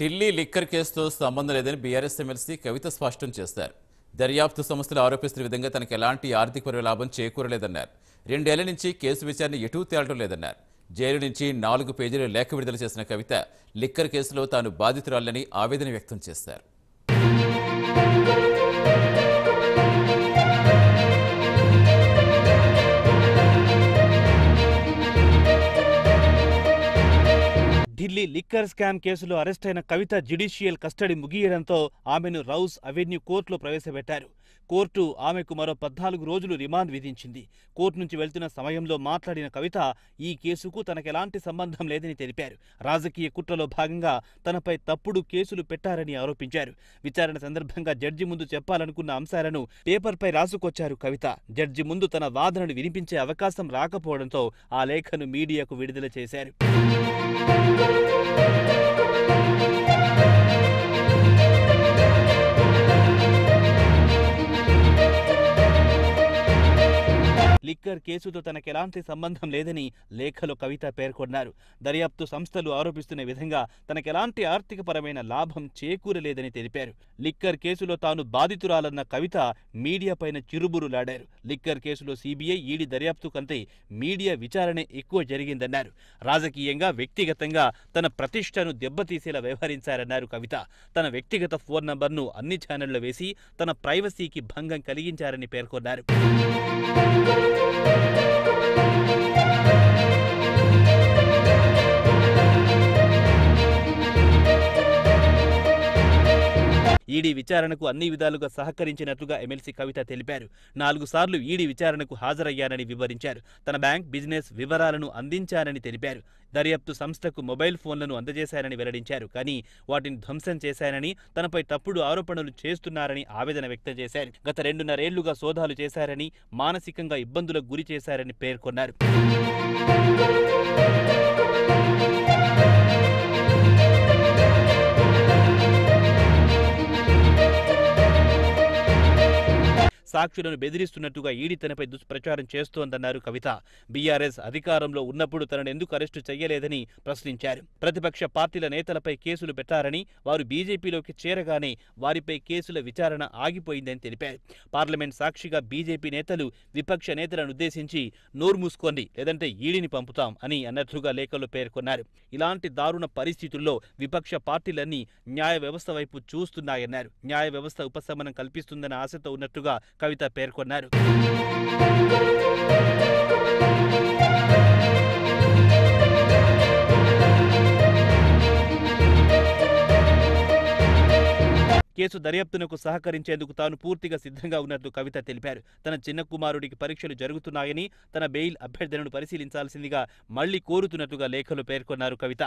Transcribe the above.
Delhi liquor కేసుతో సంబంధం లేదని బీఆర్ఎస్ ఎమ్మెల్సీ కవిత స్పష్టం చేశారు. దర్యాప్తు సంస్థలు ఆరోపిస్తున్న విధంగా తనకు ఎలాంటి ఆర్థికపరమైన లాభం చేకూరలేదన్నారు. 2 ఏళ్ల నుంచి కేసు విచారణ ఎటూ తేలడం లేదన్నారు. జైలు నుంచి 4 పేజీల లేఖ విడుదల చేసిన కవిత లిక్కర్ కేసులో తాను బాధితురాలని ఆవేదన వ్యక్తం చేశారు. ఢిల్లీ లిక్కర్ స్కామ్ కేసులో అరెస్టైన కవిత జ్యుడిషియల్ కస్టడీ ముగియడంతో ఆమెను రౌస్ అవెన్యూ కోర్టులో ప్రవేశపెట్టారు. కోర్టు ఆమెకు మరో 14 రోజులు రిమాండ్ విధించింది. కోర్టు నుంచి వెళ్తున్న సమయంలో మాట్లాడిన కవిత ఈ కేసుకు తనకెలాంటి సంబంధం లేదని తెలిపారు. రాజకీయ కుట్రలో భాగంగా తనపై తప్పుడు కేసులు పెట్టారని ఆరోపించారు. విచారణ సందర్భంగా జడ్జి ముందు చెప్పాలనుకున్న అంశాలను పేపర్పై రాసుకొచ్చారు కవిత. జడ్జి ముందు తన వాదనను వినిపించే అవకాశం రాకపోవడంతో ఆ లేఖను మీడియాకు విడుదల చేశారు. లిక్కర్ కేసుతో తనకెలాంటి సంబంధం లేదని లేఖలో కవిత పేర్కొన్నారు. దర్యాప్తు సంస్థలు ఆరోపిస్తున్న విధంగా తనకెలాంటి ఆర్థికపరమైన లాభం చేకూరలేదని తెలిపారు. లిక్కర్ కేసులో తాను బాధితురాలన్న కవిత మీడియాపైన చిరుబురులాడారు. లిక్కర్ కేసులో సీబీఐ, ఈడీ దర్యాప్తు కంటే మీడియా విచారణే ఎక్కువ జరిగిందన్నారు. రాజకీయంగా, వ్యక్తిగతంగా తన ప్రతిష్టను దెబ్బతీసేలా వ్యవహరించారన్నారు కవిత. తన వ్యక్తిగత ఫోన్ నంబర్ను అన్ని ఛానళ్లు వేసి తన ప్రైవసీకి భంగం కలిగించారని పేర్కొన్నారు. ఈడీ విచారణకు అన్ని విధాలుగా సహకరించినట్లుగా ఎమ్మెల్సీ కవిత తెలిపారు. 4 సార్లు ఈడీ విచారణకు హాజరయ్యానని వివరించారు. తన బ్యాంక్, బిజినెస్ వివరాలను అందించానని తెలిపారు. దర్యాప్తు సంస్థకు మొబైల్ ఫోన్లను అందజేశారని వెల్లడించారు. కానీ వాటిని ధ్వంసం చేశానని, తనపై తప్పుడు ఆరోపణలు చేస్తున్నారని ఆవేదన వ్యక్తం చేశారు. గత 2.5 ఏళ్లుగా సోదాలు చేశారని, మానసికంగా ఇబ్బందులకు గురి చేశారని పేర్కొన్నారు. సాక్షులను బెదిరిస్తున్నట్టుగా ఈడీ తనపై దుష్ప్రచారం చేస్తోందన్నారు కవిత. బీఆర్ఎస్ అధికారంలో ఉన్నప్పుడు తనను ఎందుకు అరెస్టు చేయలేదని ప్రశ్నించారు. ప్రతిపక్ష పార్టీల నేతలపై కేసులు పెట్టారని, వారు బీజేపీలోకి చేరగానే వారిపై కేసుల విచారణ ఆగిపోయిందని తెలిపారు. పార్లమెంట్ సాక్షిగా బీజేపీ నేతలు విపక్ష నేతలను ఉద్దేశించి నోరు మూసుకోండి, లేదంటే ఈడీని పంపుతాం అని అన్నట్లుగా లేఖలో పేర్కొన్నారు. ఇలాంటి దారుణ పరిస్థితుల్లో విపక్ష పార్టీలన్నీ న్యాయ వ్యవస్థ వైపు చూస్తున్నాయన్నారు. న్యాయ వ్యవస్థ ఉపశమనం కల్పిస్తుందన్న ఆశతో ఉన్నట్టుగా కవిత పేర్కొన్నారు. కేసు దర్యాప్తునకు సహకరించేందుకు తాను పూర్తిగా సిద్ధంగా ఉన్నట్లు కవిత తెలిపారు. తన చిన్న కుమారుడికి పరీక్షలు జరుగుతున్నాయని, తన బెయిల్ అభ్యర్థనను పరిశీలించాల్సిందిగా మళ్లీ కోరుతున్నట్టుగా లేఖలో పేర్కొన్నారు కవిత.